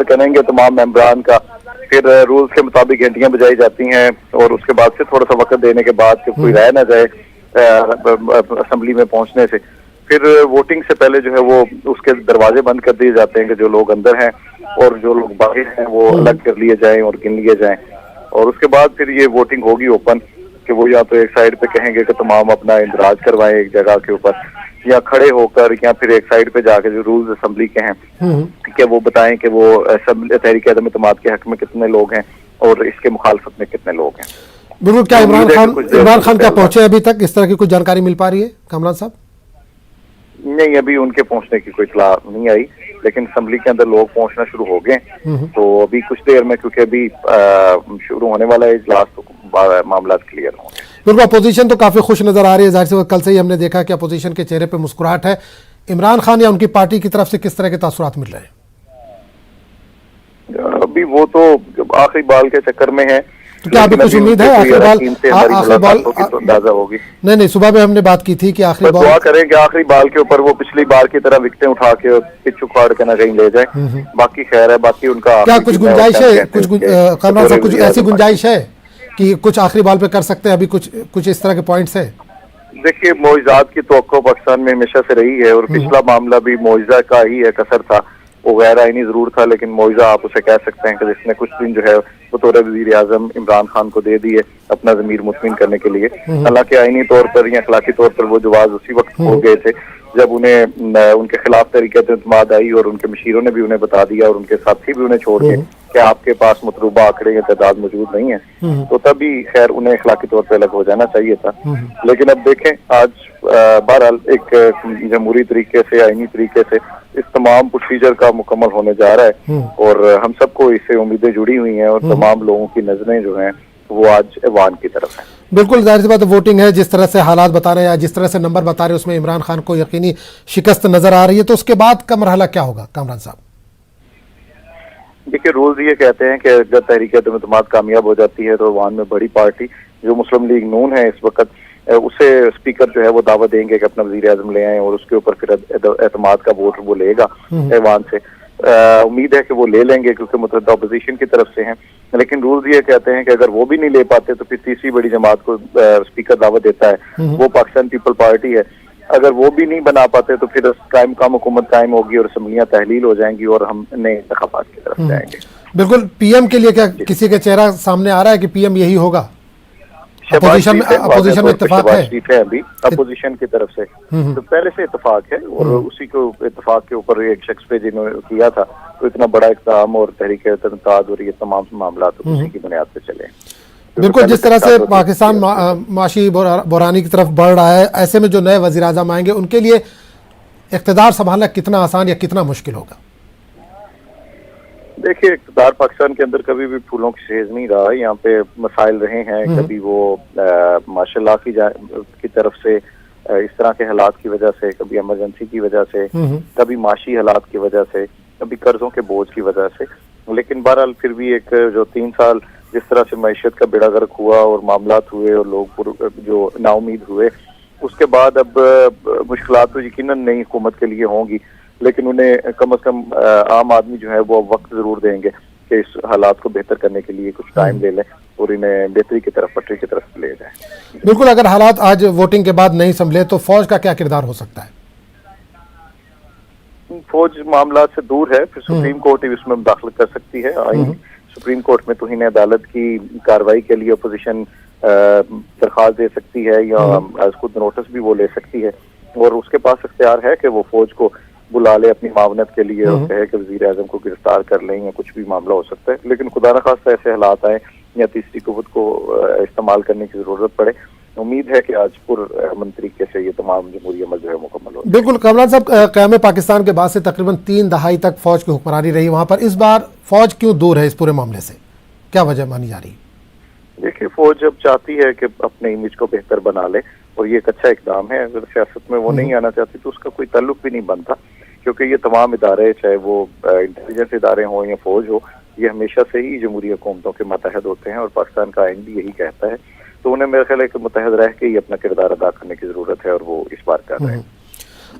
کریں گے تمام ممبران کا، پھر رولز کے مطابق گھنٹیاں بجائی جاتی ہیں اور اس کے بعد سے تھوڑا سا وقت دینے کے بعد کہ کوئی رہ نہ جائے اسمبلی میں پہنچنے سے، پھر ووٹنگ سے پہلے جو ہے وہ اس کے دروازے بند کر دیے جاتے ہیں کہ جو لوگ اندر ہیں اور جو لوگ باہر ہیں وہ الگ کر لیے جائیں اور گن لیے جائیں، اور اس کے بعد پھر یہ ووٹنگ ہوگی اوپن کہ وہ یا تو ایک سائڈ پہ کہیں گے کہ تمام اپنا اندراج کروائیں ایک جگہ کے اوپر، یا کھڑے ہو کر، یا پھر ایک سائڈ پہ جا کے جو رولز اسمبلی کے ہیں کہ وہ بتائیں کہ وہ تحریک عدم اعتماد کے حق میں کتنے لوگ ہیں اور اس کے مخالفت میں کتنے لوگ ہیں۔ بالکل، کیا عمران خان کیا پہنچے ابھی تک؟ اس طرح کی کچھ جانکاری مل پا رہی ہے کامران صاحب؟ نہیں، ابھی ان کے پہنچنے کی کوئی اطلاع نہیں آئی، لیکن اسمبلی کے اندر لوگ پہنچنا شروع ہو گئے، تو ابھی کچھ دیر میں کیونکہ ابھی شروع ہونے والا ہے اجلاس تو معاملات کلیئر ہوں گے۔ بالکل، اپوزیشن تو کافی خوش نظر آ رہی ہے، ظاہر سی کل سے ہی ہم نے دیکھا کہ اپوزیشن کے چہرے پہ مسکراہٹ ہے۔ عمران خان یا ان کی پارٹی کی طرف سے کس طرح کے تاثرات مل رہے ہیں؟ ابھی وہ تو آخری بال کے چکر میں ہے، کیا ابھی کچھ امید ہے آخری بال اندازہ ہوگی؟ نہیں، صبح میں ہم نے بات کی تھی کہ آخری بال دعا کریں کہ آخری بال کے اوپر وہ پچھلی بار کی طرح وکٹیں اٹھا کے پچ اکھاڑ کے نہ کہیں لے جائیں، باقی خیر ہے، باقی ان کا کیا کچھ گنجائش ہے؟ کامران صاحب کچھ ایسی گنجائش ہے کہ کچھ آخری بال پہ کر سکتے ہیں؟ ابھی کچھ اس طرح کے پوائنٹس ہیں؟ دیکھیے، معجزات کی توقع پاکستان میں ہمیشہ سے رہی ہے، اور پچھلا معاملہ بھی معجزہ کا ہی ایک اثر تھا، وہ غیر آئینی ضرور تھا لیکن معجزہ آپ اسے کہہ سکتے ہیں کہ جس نے کچھ دن جو ہے بطور وزیر اعظم عمران خان کو دے دیے اپنا ضمیر مطمئن کرنے کے لیے، حالانکہ آئینی طور پر یا اخلاقی طور پر وہ جواز اسی وقت ہو گئے تھے جب انہیں ان کے خلاف تحریک اعتماد آئی اور ان کے مشیروں نے بھی انہیں بتا دیا اور ان کے ساتھی بھی انہیں چھوڑ کے کہ آپ کے پاس مطلوبہ آنکڑے یا تعداد موجود نہیں ہے، تو تبھی خیر انہیں اخلاقی طور پہ الگ ہو جانا چاہیے تھا۔ لیکن اب دیکھیں آج بہرحال ایک جمہوری طریقے سے، آئینی طریقے سے اس تمام پروسیجر کا مکمل ہونے جا رہا ہے، اور ہم سب کو اس سے امیدیں جڑی ہوئی ہیں اور تمام لوگوں کی نظریں جو ہیں وہ آج ایوان کی طرف ہیں۔ بالکل، ظاہر سی بات ووٹنگ ہے، جس طرح سے حالات بتا رہے ہیں، جس طرح سے نمبر بتا رہے ہیں، اس میں عمران خان کو یقینی شکست نظر آ رہی ہے، تو اس کے بعد کا مرحلہ کیا ہوگا کامران صاحب؟ دیکھیے، رولز یہ کہتے ہیں کہ اگر تحریک عدم اعتماد کامیاب ہو جاتی ہے تو عوام میں بڑی پارٹی جو مسلم لیگ نون ہے اس وقت، اسے اسپیکر جو ہے وہ دعوت دیں گے کہ اپنا وزیر اعظم لے آئیں، اور اس کے اوپر پھر اعتماد کا ووٹ وہ لے گا ایوان سے۔ امید ہے کہ وہ لے لیں گے کیونکہ متحدہ اپوزیشن کی طرف سے ہیں، لیکن رولز یہ کہتے ہیں کہ اگر وہ بھی نہیں لے پاتے تو پھر تیسری بڑی جماعت کو اسپیکر دعوت دیتا ہے، وہ پاکستان پیپل پارٹی ہے، اگر وہ بھی نہیں بنا پاتے تو پھر قائم مقام حکومت قائم ہوگی اور اسمبلیاں تحلیل ہو جائیں گی اور ہم نئے انتخابات کی طرف جائیں گے۔ بالکل، پی ایم کے لیے کیا کسی کا چہرہ سامنے آ رہا ہے کہ پی ایم یہی ہوگا؟ اپوزیشن میں اتفاق ہے ابھی اپوزیشن کی طرف سے، تو پہلے سے اتفاق ہے، اور اسی کو اتفاق کے اوپر ایک شخص پہ جنہوں نے کیا تھا تو اتنا بڑا اقدام اور تحریک اعتماد اور یہ تمام معاملات اسی کی بنیاد پہ چلے۔ بالکل، جس طرح سے پاکستان معاشی بحرانی کی طرف بڑھ رہا ہے، ایسے میں جو نئے وزیر اعظم آئیں گے ان کے لیے اقتدار سنبھالنا کتنا آسان یا کتنا مشکل ہوگا؟ دیکھیے، اقتدار پاکستان کے اندر کبھی بھی پھولوں کی سیز نہیں رہا، یہاں پہ مسائل رہے ہیں، کبھی وہ ماشاء اللہ کی طرف سے اس طرح کے حالات کی وجہ سے، کبھی ایمرجنسی کی وجہ سے، کبھی معاشی حالات کی وجہ سے، کبھی قرضوں کے بوجھ کی وجہ سے، لیکن بہرحال پھر بھی ایک جو 3 سال جس طرح سے معیشت کا بیڑا غرق ہوا اور معاملات ہوئے اور لوگ جو نا امید ہوئے، اس کے بعد اب مشکلات تو یقیناً نئی حکومت کے لیے ہوں گی، لیکن انہیں کم از کم عام آدمی جو ہے وہ وقت ضرور دیں گے کہ اس حالات کو بہتر کرنے کے لیے کچھ ٹائم لے لیں اور انہیں بہتری کی طرف، پٹری کی طرف لے جائیں۔ بالکل، اگر حالات آج ووٹنگ کے بعد نہیں سنبھلے تو فوج کا کیا کردار ہو سکتا ہے؟ فوج معاملات سے دور ہے، پھر سپریم کورٹ ہی اس میں مداخلت کر سکتی ہے۔ سپریم کورٹ میں توہین عدالت کی کارروائی کے لیے اپوزیشن درخواست دے سکتی ہے یا خود نوٹس بھی وہ لے سکتی ہے، اور اس کے پاس اختیار ہے کہ وہ فوج کو بلا لے اپنی معاونت کے لیے اور کہے کہ وزیر اعظم کو گرفتار کر لیں یا کچھ بھی معاملہ ہو سکتا ہے، لیکن خدا نخواستہ ایسے حالات آئیں یا تیسری قوت کو استعمال کرنے کی ضرورت پڑے، امید ہے کہ آج پرامن طریقے سے یہ تمام جمہوری عمل جو ہے مکمل ہو۔ بالکل، کامران صاحب، قیام پاکستان کے بعد سے تقریباً 3 دہائی تک فوج کی حکمرانی رہی، وہاں پر اس بار فوج کیوں دور ہے اس پورے معاملے سے؟ کیا وجہ مانی جا رہی ہے؟ دیکھیے، فوج جب چاہتی ہے کہ اپنے امیج کو بہتر بنا لے، اور یہ ایک اچھا اقدام ہے، اگر سیاست میں وہ نہیں آنا چاہتی تو اس کا کوئی تعلق بھی نہیں بنتا، کیونکہ یہ تمام ادارے، چاہے وہ انٹیلیجنس ادارے ہوں یا فوج ہو، یہ ہمیشہ سے ہی جمہوری حکومتوں کے ماتحت ہوتے ہیں، اور پاکستان کا آئین بھی یہی کہتا ہے، تو انہیں میرا خیال ہے کہ متحد رہ کے ہی اپنا کردار ادا کرنے کی ضرورت ہے، اور وہ اس بار کر رہے ہیں۔